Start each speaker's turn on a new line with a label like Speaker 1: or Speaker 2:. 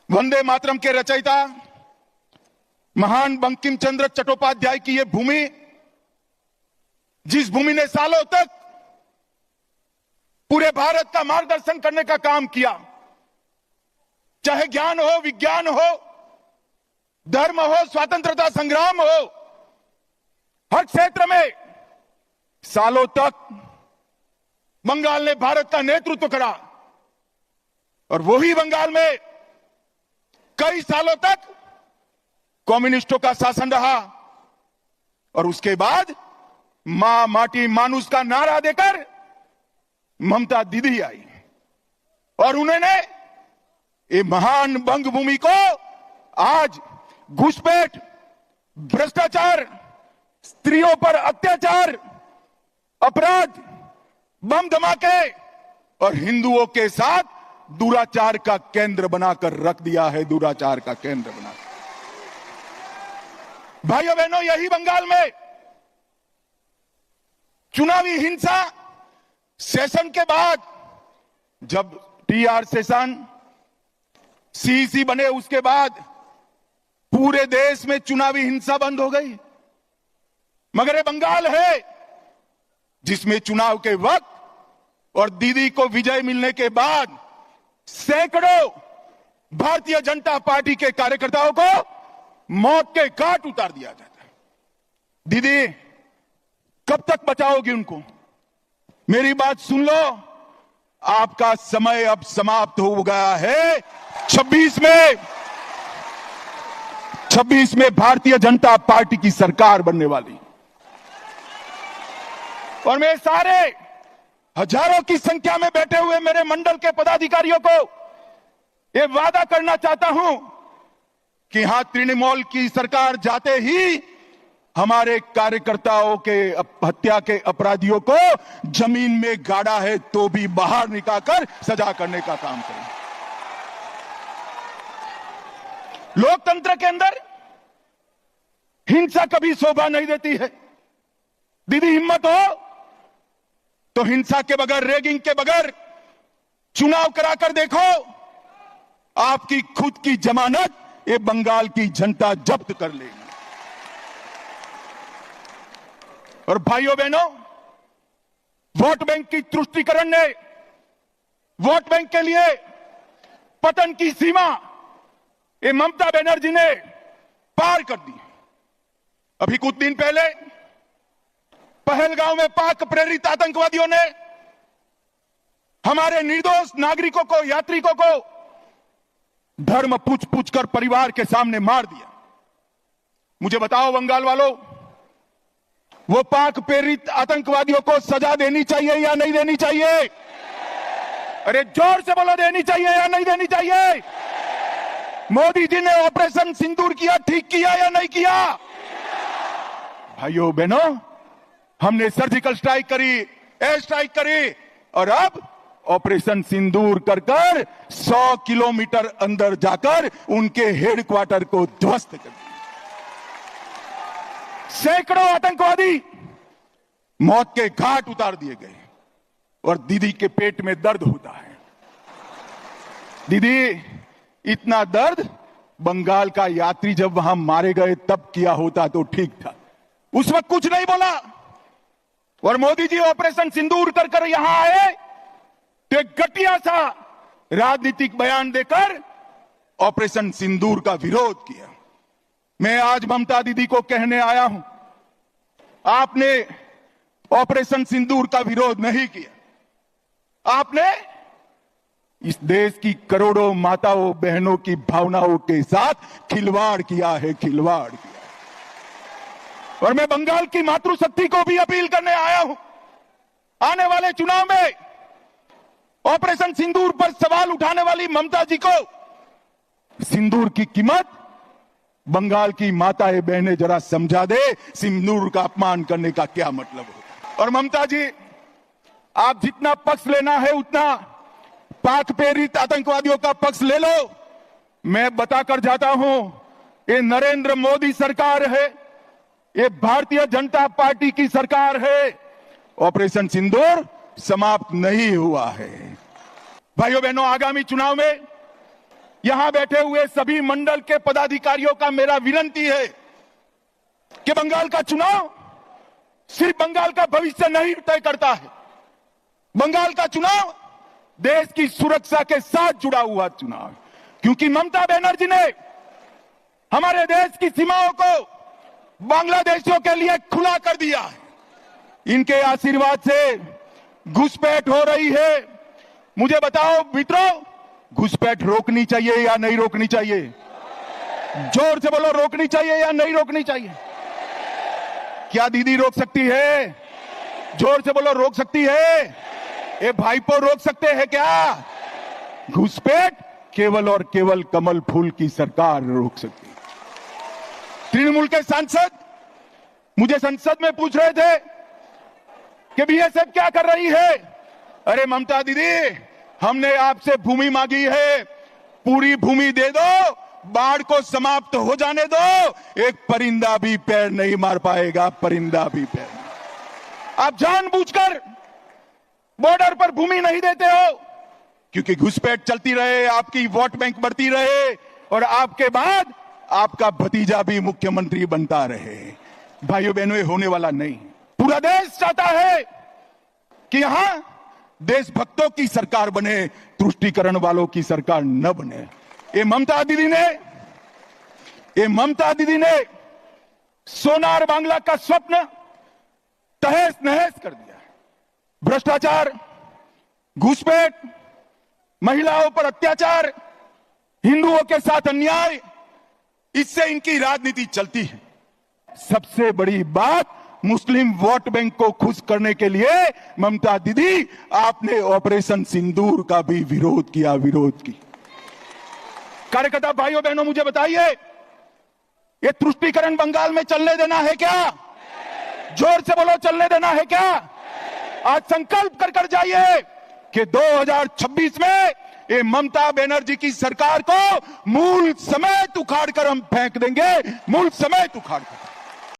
Speaker 1: वंदे मातरम के रचयिता महान बंकिम चंद्र चट्टोपाध्याय की यह भूमि, जिस भूमि ने सालों तक पूरे भारत का मार्गदर्शन करने का काम किया, चाहे ज्ञान हो, विज्ञान हो, धर्म हो, स्वतंत्रता संग्राम हो, हर क्षेत्र में सालों तक बंगाल ने भारत का नेतृत्व करा। और वही बंगाल में कई सालों तक कम्युनिस्टों का शासन रहा। और उसके बाद मां माटी मानुष का नारा देकर ममता दीदी आई और उन्होंने ये महान बंग भूमि को आज घुसपैठ, भ्रष्टाचार, स्त्रियों पर अत्याचार, अपराध, बम धमाके और हिंदुओं के साथ दुराचार का केंद्र बनाकर रख दिया है। दुराचार का केंद्र बनाकर, भाइयों बहनों, यही बंगाल में चुनावी हिंसा सेशन के बाद, जब टीआर सेशन सीईसी बने, उसके बाद पूरे देश में चुनावी हिंसा बंद हो गई। मगर ये बंगाल है जिसमें चुनाव के वक्त और दीदी को विजय मिलने के बाद सैकड़ों भारतीय जनता पार्टी के कार्यकर्ताओं को मौत के घाट उतार दिया जाता है। दीदी, कब तक बचाओगी उनको? मेरी बात सुन लो, आपका समय अब समाप्त हो गया है। 26 में भारतीय जनता पार्टी की सरकार बनने वाली, और मैं सारे हजारों की संख्या में बैठे हुए मेरे मंडल के पदाधिकारियों को यह वादा करना चाहता हूं कि यहां तृणमूल की सरकार जाते ही हमारे कार्यकर्ताओं के हत्या के अपराधियों को जमीन में गाड़ा है तो भी बाहर निकालकर सजा करने का काम करें। लोकतंत्र के अंदर हिंसा कभी शोभा नहीं देती है। दीदी, हिम्मत हो तो हिंसा के बगैर, रैगिंग के बगैर चुनाव कराकर देखो, आपकी खुद की जमानत ये बंगाल की जनता जब्त कर लेगी। और भाइयों बहनों, वोट बैंक की तुष्टीकरण ने वोट बैंक के लिए पतन की सीमा ये ममता बनर्जी ने पार कर दी। अभी कुछ दिन पहले पहलगांव में पाक प्रेरित आतंकवादियों ने हमारे निर्दोष नागरिकों को, यात्रिकों को धर्म पूछ पूछ कर परिवार के सामने मार दिया। मुझे बताओ बंगाल वालों, वो पाक प्रेरित आतंकवादियों को सजा देनी चाहिए या नहीं देनी चाहिए? अरे जोर से बोलो, देनी चाहिए या नहीं देनी चाहिए? मोदी जी ने ऑपरेशन सिंदूर किया, ठीक किया या नहीं किया? भाइयों बहनों, हमने सर्जिकल स्ट्राइक करी, एयर स्ट्राइक करी, और अब ऑपरेशन सिंदूर कर 100 किलोमीटर अंदर जाकर उनके हेडक्वार्टर को ध्वस्त कर दिया। सैकड़ों आतंकवादी मौत के घाट उतार दिए गए और दीदी के पेट में दर्द होता है। दीदी, इतना दर्द बंगाल का यात्री जब वहां मारे गए तब किया होता तो ठीक था। उस वक्त कुछ नहीं बोला, और मोदी जी ऑपरेशन सिंदूर कर कर यहां आए तो एक घटिया सा राजनीतिक बयान देकर ऑपरेशन सिंदूर का विरोध किया। मैं आज ममता दीदी को कहने आया हूं, आपने ऑपरेशन सिंदूर का विरोध नहीं किया, आपने इस देश की करोड़ों माताओं बहनों की भावनाओं के साथ खिलवाड़ किया है, खिलवाड़ किया। और मैं बंगाल की मातृशक्ति को भी अपील करने आया हूं, आने वाले चुनाव में ऑपरेशन सिंदूर पर सवाल उठाने वाली ममता जी को सिंदूर की कीमत बंगाल की माताएं बहनें जरा समझा दे, सिंदूर का अपमान करने का क्या मतलब होता है। और ममता जी, आप जितना पक्ष लेना है उतना पाक प्रेरित आतंकवादियों का पक्ष ले लो। मैं बताकर जाता हूं, ये नरेंद्र मोदी सरकार है, ये भारतीय जनता पार्टी की सरकार है। ऑपरेशन सिंदूर समाप्त नहीं हुआ है। भाइयों बहनों, आगामी चुनाव में यहां बैठे हुए सभी मंडल के पदाधिकारियों का मेरा विनती है कि बंगाल का चुनाव सिर्फ बंगाल का भविष्य नहीं तय करता है। बंगाल का चुनाव देश की सुरक्षा के साथ जुड़ा हुआ चुनाव है, क्योंकि ममता बनर्जी ने हमारे देश की सीमाओं को बांग्लादेशियों के लिए खुला कर दिया है। इनके आशीर्वाद से घुसपैठ हो रही है। मुझे बताओ मित्रों, घुसपैठ रोकनी चाहिए या नहीं रोकनी चाहिए? जोर से बोलो, रोकनी चाहिए या नहीं रोकनी चाहिए? क्या दीदी रोक सकती है? जोर से बोलो, रोक सकती है? ये भाईपो रोक सकते हैं क्या? घुसपैठ केवल और केवल कमल फूल की सरकार रोक सकती है। तृणमूल के सांसद मुझे संसद में पूछ रहे थे कि बीएसएफ क्या कर रही है। अरे ममता दीदी, हमने आपसे भूमि मांगी है, पूरी भूमि दे दो, बाढ़ को समाप्त हो जाने दो, एक परिंदा भी पैर नहीं मार पाएगा, परिंदा भी पैर। आप जानबूझकर बॉर्डर पर भूमि नहीं देते हो क्योंकि घुसपैठ चलती रहे, आपकी वोट बैंक बढ़ती रहे और आपके बाद आपका भतीजा भी मुख्यमंत्री बनता रहे। भाइयों बहनों, ये होने वाला नहीं। पूरा देश चाहता है कि यहां देशभक्तों की सरकार बने, तुष्टीकरण वालों की सरकार न बने। ये ममता दीदी ने सोनार बांग्ला का स्वप्न तहस नहस कर दिया। भ्रष्टाचार, घुसपैठ, महिलाओं पर अत्याचार, हिंदुओं के साथ अन्याय, इससे इनकी राजनीति चलती है। सबसे बड़ी बात, मुस्लिम वोट बैंक को खुश करने के लिए ममता दीदी आपने ऑपरेशन सिंदूर का भी विरोध किया। कार्यकर्ता भाइयों बहनों, मुझे बताइए, ये तुष्टीकरण बंगाल में चलने देना है क्या? जोर से बोलो, चलने देना है क्या? आज संकल्प कर जाइए कि 2026 में ये ममता बनर्जी की सरकार को मूल समेत उखाड़ कर हम फेंक देंगे, मूल समेत उखाड़ कर।